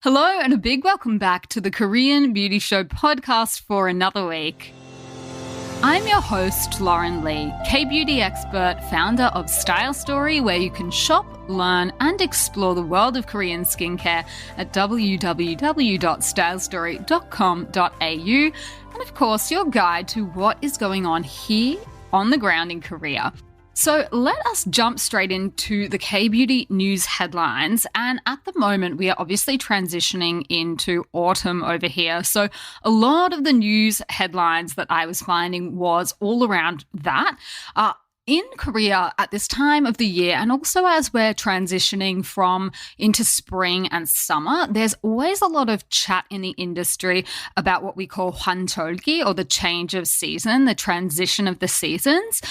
Hello and a big welcome back to the Korean Beauty Show podcast for another week. I'm your host, Lauren Lee, Kbeauty expert, founder of Style Story, where you can shop, learn, and explore the world of Korean skincare at www.stylestory.com.au, and of course, your guide to what is going on here on the ground in Korea. So let us jump straight into the Kbeauty news headlines. And at the moment, we are obviously transitioning into autumn over here. So a lot of the news headlines that I was finding was all around that. In Korea at this time of the year, and also as we're transitioning from into spring and summer, there's always a lot of chat in the industry about what we call hwancheolgi, or the change of season, the transition of the seasons,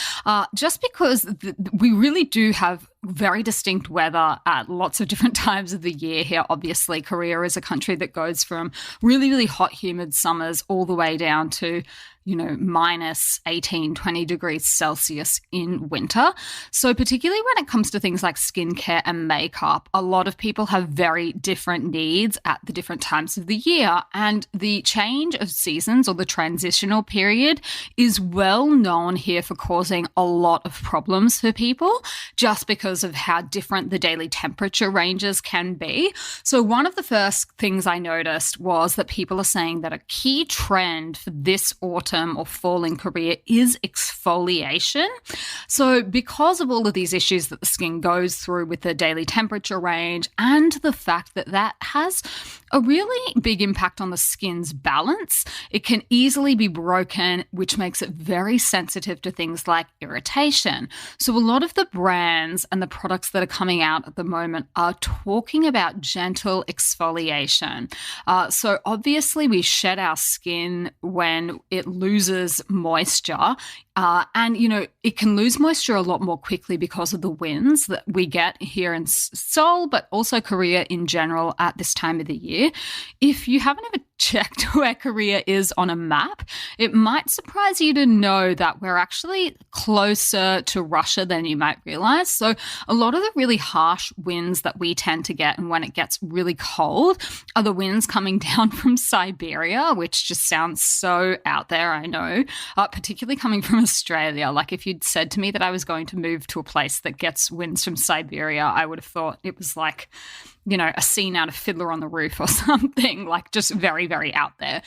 just because we really do have very distinct weather at lots of different times of the year here. Obviously, Korea is a country that goes from really, really hot, humid summers all the way down to minus 18, 20 degrees Celsius in winter. So particularly when it comes to things like skincare and makeup, a lot of people have very different needs at the different times of the year. And the change of seasons, or the transitional period, is well known here for causing a lot of problems for people, just because of how different the daily temperature ranges can be. So one of the first things I noticed was that people are saying that a key trend for this autumn or fall in Korea is exfoliation. So because of all of these issues that the skin goes through with the daily temperature range, and the fact that that has a really big impact on the skin's balance, it can easily be broken, which makes it very sensitive to things like irritation. So a lot of the brands and the products that are coming out at the moment are talking about gentle exfoliation. So obviously we shed our skin when it loses moisture. It can lose moisture a lot more quickly because of the winds that we get here in Seoul, but also Korea in general at this time of the year. If you haven't ever checked where Korea is on a map, it might surprise you to know that we're actually closer to Russia than you might realize. So a lot of the really harsh winds that we tend to get, and when it gets really cold, are the winds coming down from Siberia, which just sounds so out there, I know, particularly coming from Australia. Like if you'd said to me that I was going to move to a place that gets winds from Siberia, I would have thought it was like, a scene out of Fiddler on the Roof or something, like just very, very out there.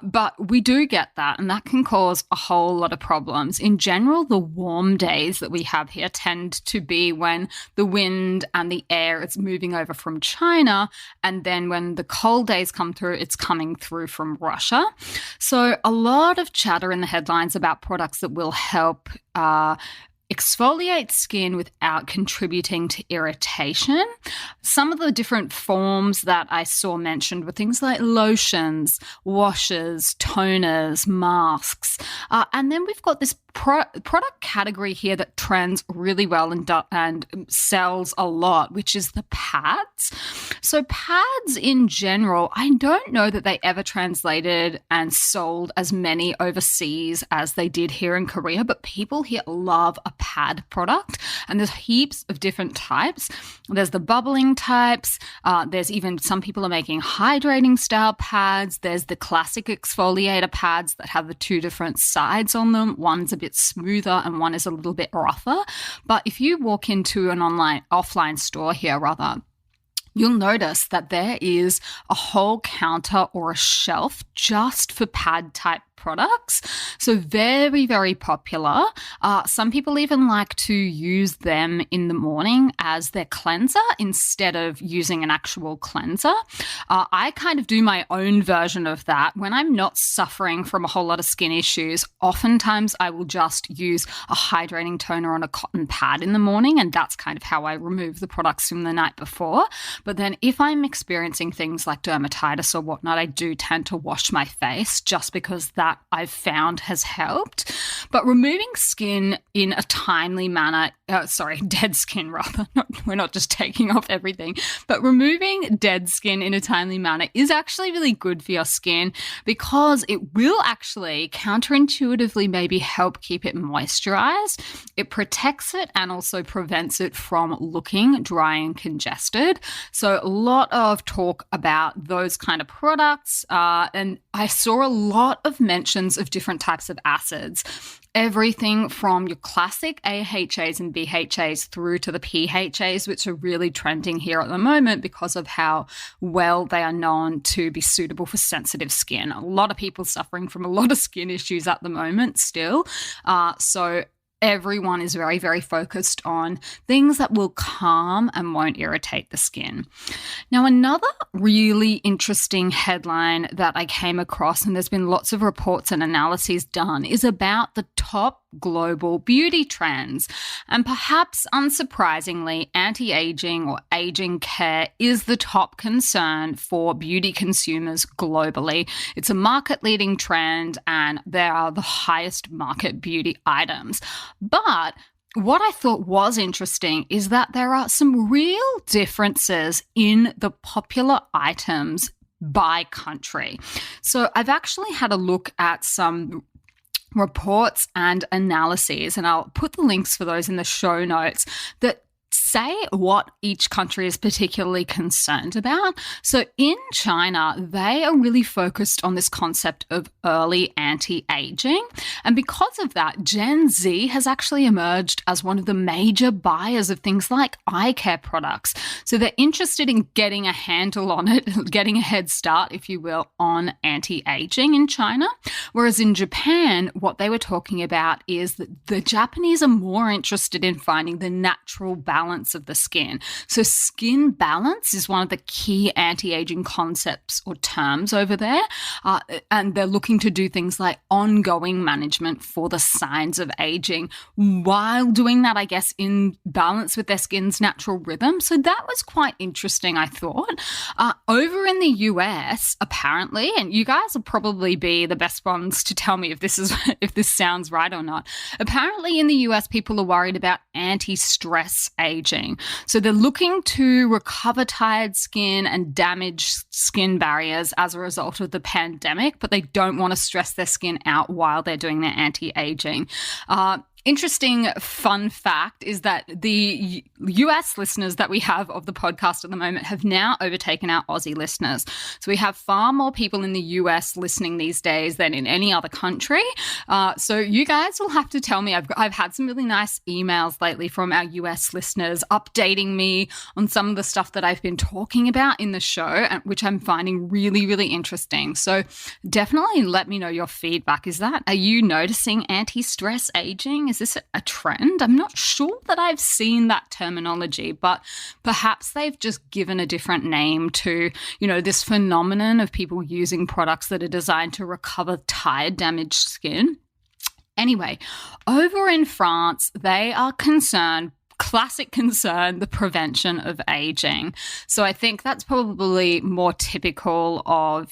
But we do get that, and that can cause a whole lot of problems. In general, the warm days that we have here tend to be when the wind and the air is moving over from China, and then when the cold days come through, it's coming through from Russia. So a lot of chatter in the headlines about products that will help exfoliate skin without contributing to irritation. Some of the different forms that I saw mentioned were things like lotions, washes, toners, masks. And then we've got this product category here that trends really well and sells a lot, which is the pads. So pads in general, I don't know that they ever translated and sold as many overseas as they did here in Korea, but people here love a pad product, and there's heaps of different types. There's the bubbling types. There's even some people are making hydrating style pads. There's the classic exfoliator pads that have the two different sides on them. One's a bit smoother and one is a little bit rougher. But if you walk into an offline store here, you'll notice that there is a whole counter or a shelf just for pad type products. So very, very popular. Some people even like to use them in the morning as their cleanser instead of using an actual cleanser. I kind of do my own version of that. When I'm not suffering from a whole lot of skin issues, oftentimes I will just use a hydrating toner on a cotton pad in the morning, and that's kind of how I remove the products from the night before. But then if I'm experiencing things like dermatitis or whatnot, I do tend to wash my face, just because that that I've found has helped. But removing skin in a timely manner, dead skin rather, we're not just taking off everything, but removing dead skin in a timely manner is actually really good for your skin because it will actually counterintuitively maybe help keep it moisturized. It protects it and also prevents it from looking dry and congested. So a lot of talk about those kind of products, and I saw a lot of mentions of different types of acids. Everything from your classic AHAs and BHAs through to the PHAs, which are really trending here at the moment because of how well they are known to be suitable for sensitive skin. A lot of people suffering from a lot of skin issues at the moment still. So everyone is very, very focused on things that will calm and won't irritate the skin. Now, another really interesting headline that I came across, and there's been lots of reports and analyses done, is about the top global beauty trends. And perhaps unsurprisingly, anti-aging or aging care is the top concern for beauty consumers globally. It's a market-leading trend and there are the highest market beauty items. But what I thought was interesting is that there are some real differences in the popular items by country. So I've actually had a look at some reports and analyses, and I'll put the links for those in the show notes, that say what each country is particularly concerned about. So in China, they are really focused on this concept of early anti-aging. And because of that, Gen Z has actually emerged as one of the major buyers of things like eye care products. So they're interested in getting a handle on it, getting a head start, if you will, on anti-aging in China. Whereas in Japan, what they were talking about is that the Japanese are more interested in finding the natural balance of the skin. So skin balance is one of the key anti-aging concepts or terms over there. And they're looking to do things like ongoing management for the signs of aging while doing that, I guess, in balance with their skin's natural rhythm. So that was quite interesting, I thought. Over in the US, apparently, and you guys will probably be the best ones to tell me if this sounds right or not. Apparently in the US, people are worried about anti-stress aging. So they're looking to recover tired skin and damaged skin barriers as a result of the pandemic, but they don't want to stress their skin out while they're doing their anti-aging. Interesting fun fact is that the US listeners that we have of the podcast at the moment have now overtaken our Aussie listeners. So we have far more people in the US listening these days than in any other country. So you guys will have to tell me. I've had some really nice emails lately from our US listeners updating me on some of the stuff that I've been talking about in the show, which I'm finding really, really interesting. So definitely let me know your feedback. Are you noticing anti-stress aging? Is this a trend? I'm not sure that I've seen that terminology, but perhaps they've just given a different name to, this phenomenon of people using products that are designed to recover tired, damaged skin. Anyway, over in France, they are concerned, classic concern, the prevention of aging. So I think that's probably more typical of,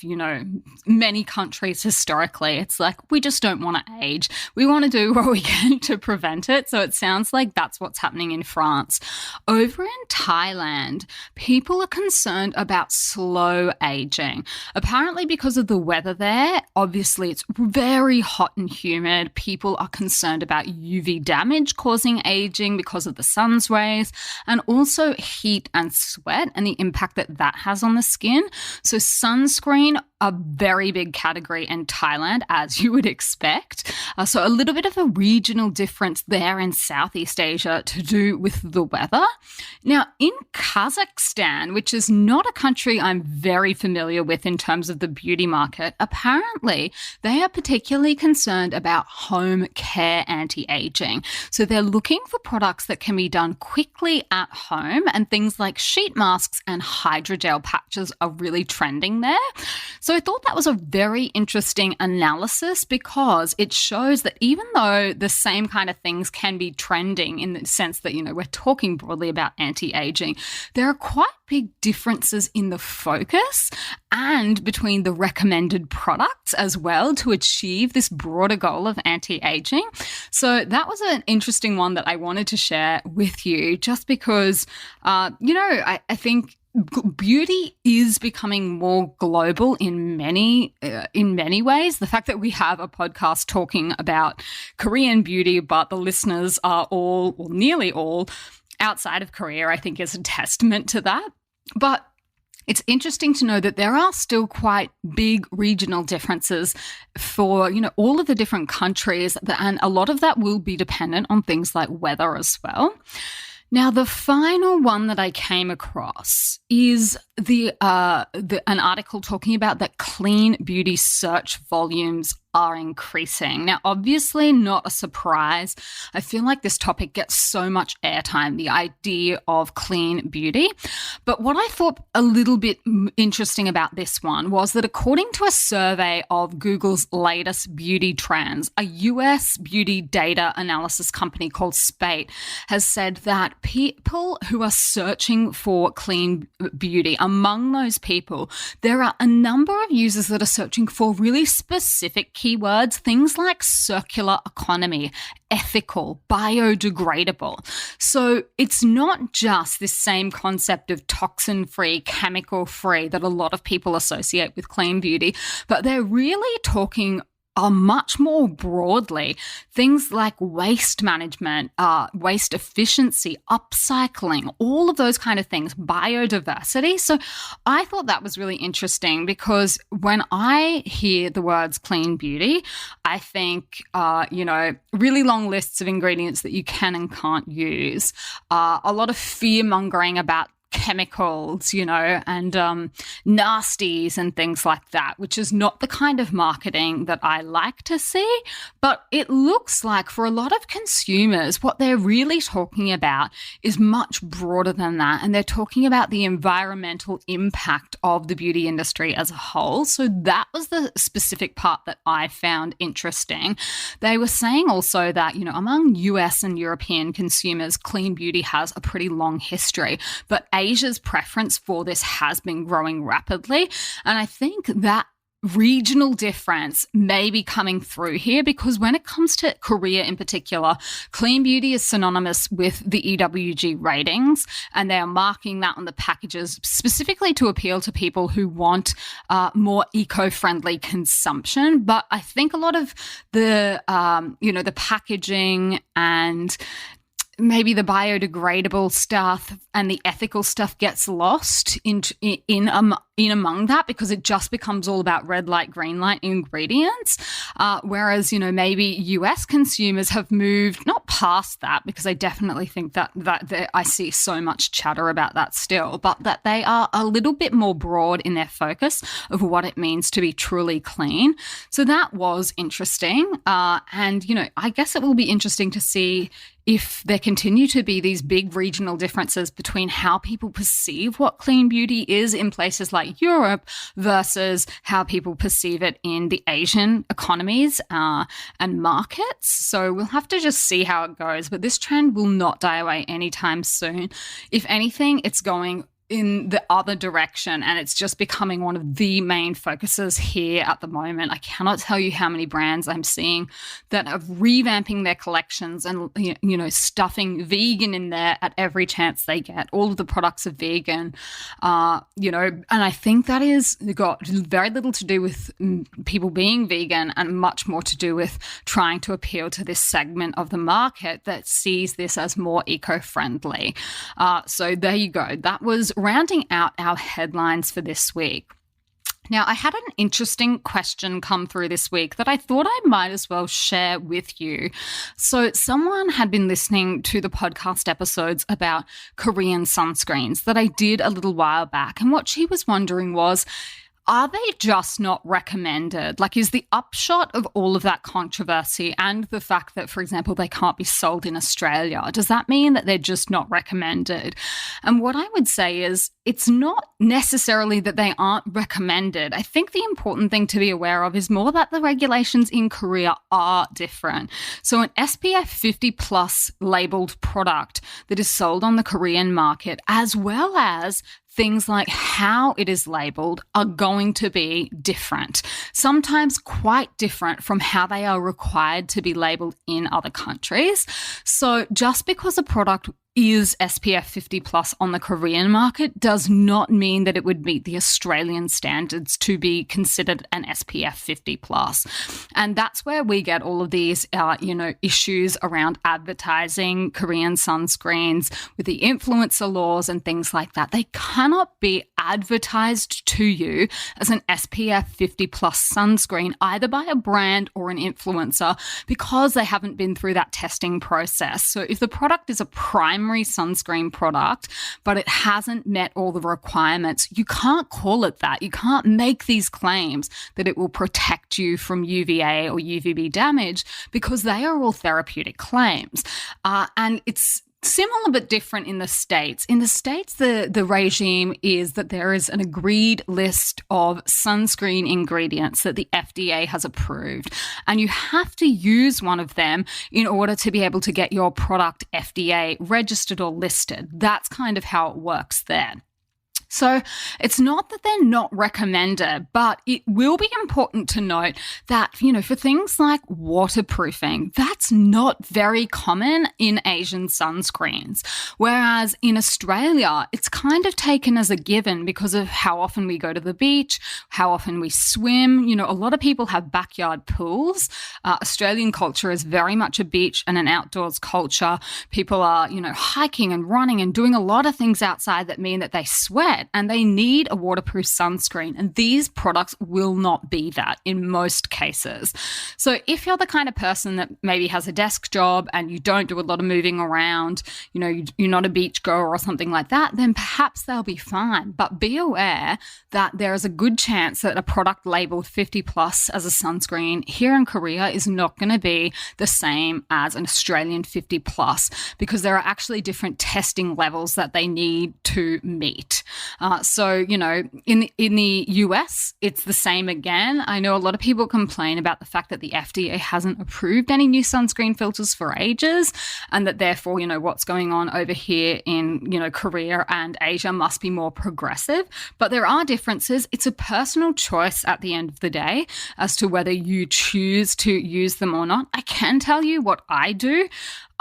many countries historically. It's like, we just don't want to age. We want to do what we can to prevent it. So it sounds like that's what's happening in France. Over in Thailand, people are concerned about slow aging. Apparently because of the weather there, obviously it's very hot and humid. People are concerned about UV damage causing aging because of the sun's rays, and also heat and sweat and the impact that has on the skin. So sunscreen, a very big category in Thailand, as you would expect. So a little bit of a regional difference there in Southeast Asia to do with the weather. Now, in Kazakhstan, which is not a country I'm very familiar with in terms of the beauty market, apparently they are particularly concerned about home care anti-aging. So they're looking for products that can be done quickly at home, and things like sheet masks and hydrogel patches are really trending there. So I thought that was a very interesting analysis because it shows that even though the same kind of things can be trending in the sense that, we're talking broadly about anti-aging, there are quite big differences in the focus and between the recommended products as well to achieve this broader goal of anti-aging. So that was an interesting one that I wanted to share with you just because, I think beauty is becoming more global in many ways. The fact that we have a podcast talking about Korean beauty, but the listeners are all, or nearly all, outside of Korea, I think is a testament to that. But it's interesting to know that there are still quite big regional differences for, all of the different countries, and a lot of that will be dependent on things like weather as well. Now, the final one that I came across is an article talking about that clean beauty search volumes are increasing. Now, obviously not a surprise. I feel like this topic gets so much airtime, the idea of clean beauty. But what I thought a little bit interesting about this one was that according to a survey of Google's latest beauty trends, a US beauty data analysis company called Spate has said that people who are searching for clean beauty, among those people, there are a number of users that are searching for really specific keywords, things like circular economy, ethical, biodegradable. So it's not just this same concept of toxin-free, chemical-free that a lot of people associate with clean beauty, but they're really talking much more broadly, things like waste management, waste efficiency, upcycling, all of those kind of things, biodiversity. So I thought that was really interesting because when I hear the words clean beauty, I think, really long lists of ingredients that you can and can't use, a lot of fear mongering about chemicals, and nasties and things like that, which is not the kind of marketing that I like to see. But it looks like for a lot of consumers, what they're really talking about is much broader than that. And they're talking about the environmental impact of the beauty industry as a whole. So that was the specific part that I found interesting. They were saying also that, among US and European consumers, clean beauty has a pretty long history, but Asia's preference for this has been growing rapidly. And I think that regional difference may be coming through here because when it comes to Korea in particular, clean beauty is synonymous with the EWG ratings, and they are marking that on the packages specifically to appeal to people who want more eco-friendly consumption. But I think a lot of the, the packaging and maybe the biodegradable stuff and the ethical stuff gets lost in among that because it just becomes all about red light, green light ingredients. Whereas, maybe US consumers have moved not past that because I definitely think that I see so much chatter about that still, but that they are a little bit more broad in their focus of what it means to be truly clean. So that was interesting. And, I guess it will be interesting to see if there continue to be these big regional differences between how people perceive what clean beauty is in places like Europe versus how people perceive it in the Asian economies and markets. So we'll have to just see how it goes. But this trend will not die away anytime soon. If anything, it's going in the other direction, and it's just becoming one of the main focuses here at the moment. I cannot tell you how many brands I'm seeing that are revamping their collections and, stuffing vegan in there at every chance they get. All of the products are vegan, and I think that is got very little to do with people being vegan and much more to do with trying to appeal to this segment of the market that sees this as more eco-friendly. So there you go. That was rounding out our headlines for this week. Now, I had an interesting question come through this week that I thought I might as well share with you. So someone had been listening to the podcast episodes about Korean sunscreens that I did a little while back. And what she was wondering was, Are they just not recommended? Like, is the upshot of all of that controversy and the fact that, for example, they can't be sold in Australia, does that mean that they're just not recommended? And what I would say is it's not necessarily that they aren't recommended. I think the important thing to be aware of is more that the regulations in Korea are different. So an SPF 50 plus labeled product that is sold on the Korean market, as well as things like how it is labeled, are going to be different, sometimes quite different from how they are required to be labeled in other countries. So just because a product is SPF 50 plus on the Korean market does not mean that it would meet the Australian standards to be considered an SPF 50 plus. And that's where we get all of these, issues around advertising Korean sunscreens with the influencer laws and things like that. They cannot be advertised to you as an SPF 50 plus sunscreen, either by a brand or an influencer, because they haven't been through that testing process. So if the product is a primary sunscreen product, but it hasn't met all the requirements, you can't call it that. You can't make these claims that it will protect you from UVA or UVB damage, because they are all therapeutic claims. And it's similar but different in the States. In the States, the regime is that there is an agreed list of sunscreen ingredients that the FDA has approved, and you have to use one of them in order to be able to get your product FDA registered or listed. That's kind of how it works there. So it's not that they're not recommended, but it will be important to note that, for things like waterproofing, that's not very common in Asian sunscreens. Whereas in Australia, it's kind of taken as a given because of how often we go to the beach, how often we swim. A lot of people have backyard pools. Australian culture is very much a beach and an outdoors culture. People are, hiking and running and doing a lot of things outside that mean that they sweat. And they need a waterproof sunscreen. And these products will not be that in most cases. So if you're the kind of person that maybe has a desk job and you don't do a lot of moving around, you're not a beach goer or something like that, then perhaps they'll be fine. But be aware that there is a good chance that a product labeled 50 plus as a sunscreen here in Korea is not going to be the same as an Australian 50 plus, because there are actually different testing levels that they need to meet. In the US, it's the same again. I know a lot of people complain about the fact that the FDA hasn't approved any new sunscreen filters for ages, and that therefore, what's going on over here in, Korea and Asia must be more progressive. But there are differences. It's a personal choice at the end of the day as to whether you choose to use them or not. I can tell you what I do.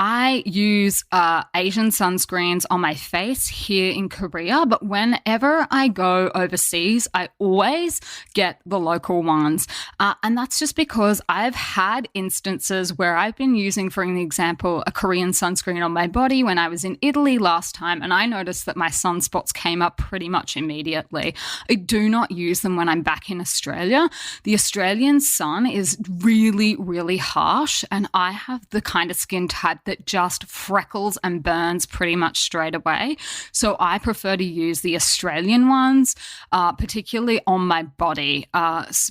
I use Asian sunscreens on my face here in Korea, but whenever I go overseas, I always get the local ones. And that's just because I've had instances where I've been using, for an example, a Korean sunscreen on my body when I was in Italy last time, and I noticed that my sunspots came up pretty much immediately. I do not use them when I'm back in Australia. The Australian sun is really, really harsh, and I have the kind of skin type that just freckles and burns pretty much straight away. So I prefer to use the Australian ones, particularly on my body,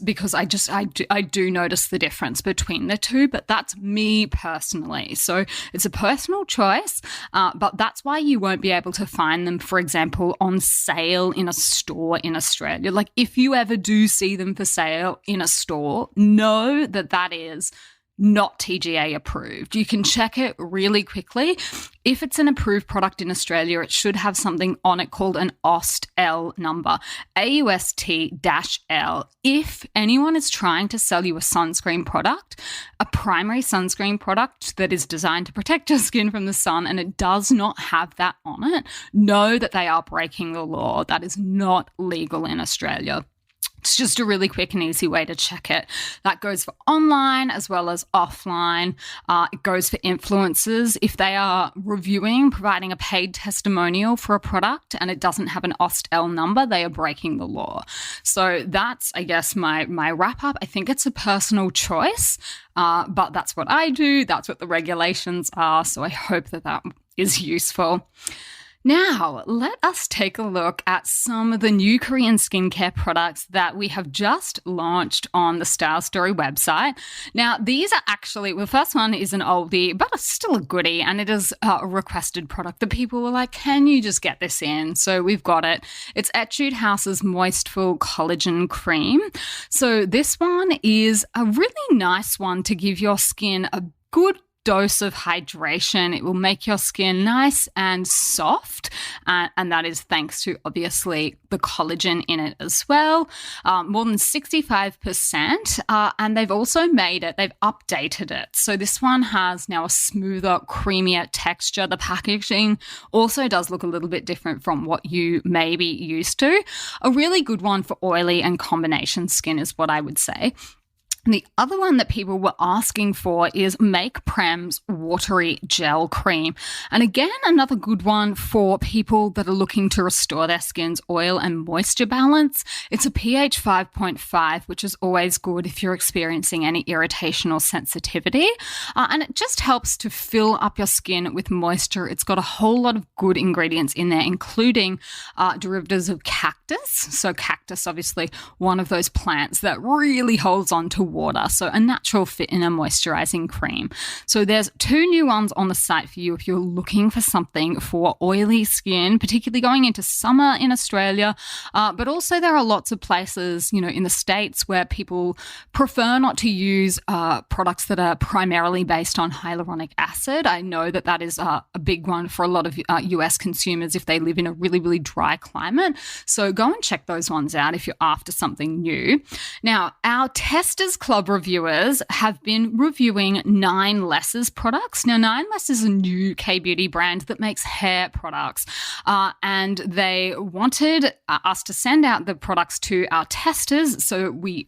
because I do notice the difference between the two, but that's me personally. So it's a personal choice, but that's why you won't be able to find them, for example, on sale in a store in Australia. Like, if you ever do see them for sale in a store, know that that is not TGA approved. You can check it really quickly. If it's an approved product in Australia, it should have something on it called an AUST-L number, AUST-L. If anyone is trying to sell you a sunscreen product, a primary sunscreen product that is designed to protect your skin from the sun, and it does not have that on it, know that they are breaking the law. That is not legal in Australia. It's just a really quick and easy way to check it. That goes for online as well as offline. It goes for influencers. If they are providing a paid testimonial for a product and it doesn't have an AUST-L number, they are breaking the law. So that's, I guess, my wrap up. I think it's a personal choice, but that's what I do. That's what the regulations are. So I hope that is useful. Now, let us take a look at some of the new Korean skincare products that we have just launched on the Style Story website. Now, these are actually, the first one is an oldie, but it's still a goodie, and it is a requested product that people were like, can you just get this in? So we've got it. It's Etude House's Moistfull Collagen Cream. So this one is a really nice one to give your skin a good dose of hydration. It will make your skin nice and soft, and that is thanks to obviously the collagen in it as well. More than 65%, and they've also they've updated it. So this one has now a smoother, creamier texture. The packaging also does look a little bit different from what you may be used to. A really good one for oily and combination skin is what I would say. The other one that people were asking for is Make Prem's Watery Gel Cream. And again, another good one for people that are looking to restore their skin's oil and moisture balance. It's a pH 5.5, which is always good if you're experiencing any irritation or sensitivity. And it just helps to fill up your skin with moisture. It's got a whole lot of good ingredients in there, including derivatives of cactus. So cactus, obviously, one of those plants that really holds on to water, so a natural fit in a moisturizing cream. So there's 2 new ones on the site for you if you're looking for something for oily skin, particularly going into summer in Australia, but also there are lots of places, in the States where people prefer not to use products that are primarily based on hyaluronic acid. I know that is a big one for a lot of US consumers if they live in a really, really dry climate. So go and check those ones out if you're after something new. Now, our Testers Club reviewers have been reviewing 9 Less's products. Now, 9 Less is a new Kbeauty brand that makes hair products, and they wanted us to send out the products to our testers. So we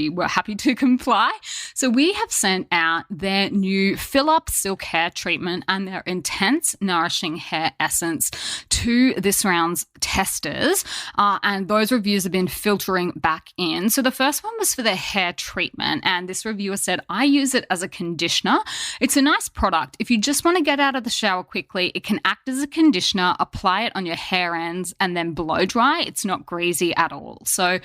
were happy to comply. So we have sent out their new Fill Up Silk Hair Treatment and their Intense Nourishing Hair Essence to this round's testers, and those reviews have been filtering back in. So the first one was for their hair treatment, and this reviewer said, I use it as a conditioner. It's a nice product. If you just want to get out of the shower quickly, it can act as a conditioner, apply it on your hair ends, and then blow dry. It's not greasy at all. So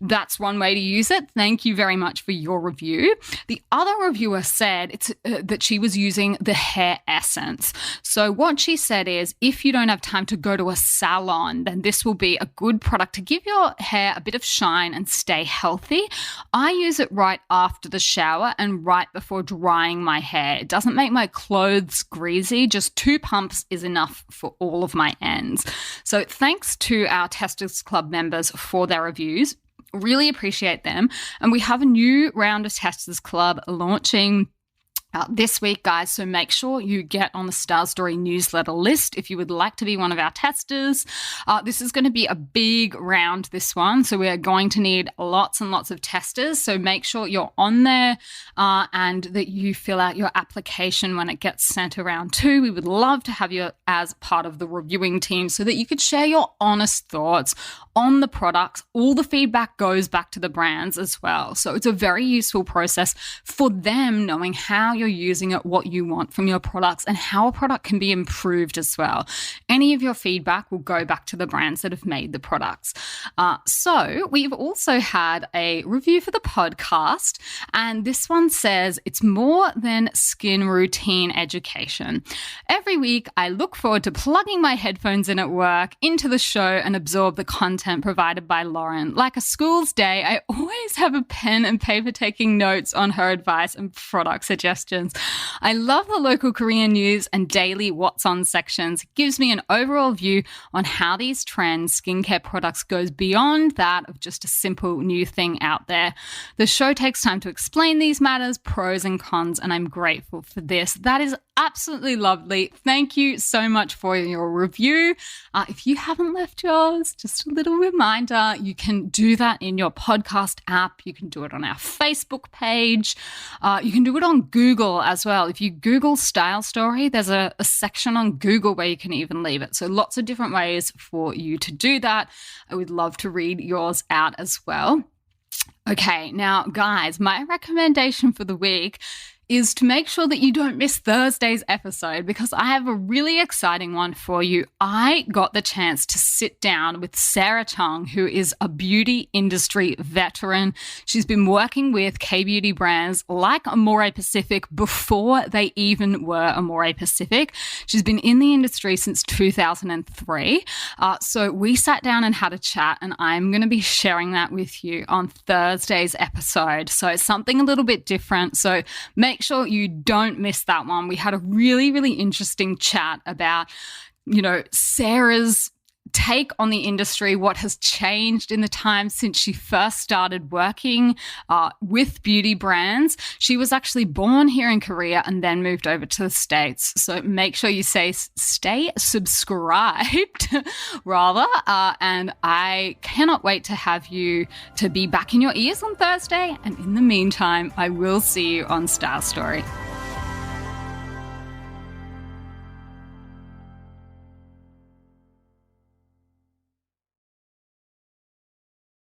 that's one way to use it. Thank you very much for your review. The other reviewer said that she was using the hair essence. So what she said is, if you don't have time to go to a salon, then this will be a good product to give your hair a bit of shine and stay healthy. I use it right after the shower and right before drying my hair. It doesn't make my clothes greasy. Just 2 pumps is enough for all of my ends. So thanks to our Testers Club members for their reviews. Really appreciate them. And we have a new round of Testers Club launching this week, guys. So make sure you get on the Style Story newsletter list if you would like to be one of our testers. This is going to be a big round, this one. So we are going to need lots and lots of testers. So make sure you're on there and that you fill out your application when it gets sent around too. We would love to have you as part of the reviewing team so that you could share your honest thoughts on the products. All the feedback goes back to the brands as well. So it's a very useful process for them knowing how you're using it, what you want from your products, and how a product can be improved as well. Any of your feedback will go back to the brands that have made the products. So we've also had a review for the podcast, and this one says it's more than skin routine education. Every week, I look forward to plugging my headphones in at work into the show and absorb the content provided by Lauren. Like a school's day, I always have a pen and paper taking notes on her advice and product suggestions. I love the local Korean news and daily what's on sections. It gives me an overall view on how these trends, skincare products, goes beyond that of just a simple new thing out there. The show takes time to explain these matters, pros and cons, and I'm grateful for this. That is absolutely lovely. Thank you so much for your review. If you haven't left yours, just a little reminder, you can do that in your podcast app. You can do it on our Facebook page. You can do it on Google as well. If you Google Style Story, there's a section on Google where you can even leave it. So lots of different ways for you to do that. I would love to read yours out as well. Okay, now guys, my recommendation for the week is to make sure that you don't miss Thursday's episode, because I have a really exciting one for you. I got the chance to sit down with Sarah Chung, who is a beauty industry veteran. She's been working with Kbeauty brands like Amore Pacific before they even were Amore Pacific. She's been in the industry since 2003. So we sat down and had a chat, and I'm going to be sharing that with you on Thursday's episode. So it's something a little bit different. So make sure you don't miss that one. We had a really, really interesting chat about, Sarah's take on the industry, what has changed in the time since she first started working with beauty brands. She was actually born here in Korea and then moved over to the States. So make sure you stay subscribed rather. And I cannot wait to have you to be back in your ears on Thursday. And in the meantime, I will see you on Style Story.